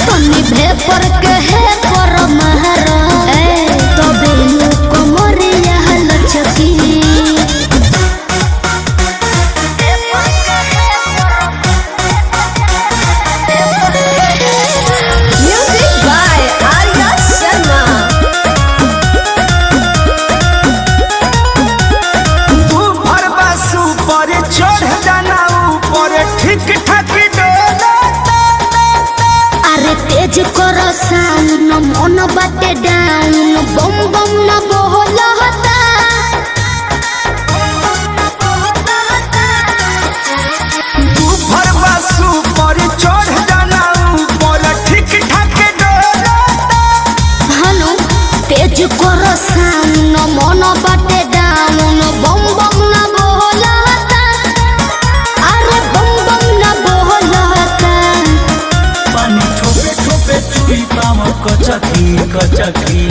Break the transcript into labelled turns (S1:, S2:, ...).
S1: तनी भेपर के है पर महरा तबे नु कमरिया लचकी तेज कर साउंड मन बाटे डाउन बम बम न बोलता
S2: तू भरवा सुपर चढ़ जाना ऊपर ठीक ठाक डोलता
S1: हनु तेज कर साउंड मन बाटे डाउन बम बम न बोलता अरे बम बम न बोलता
S2: पानी ठोपे ठोपे चुई पाम कचकी कचकी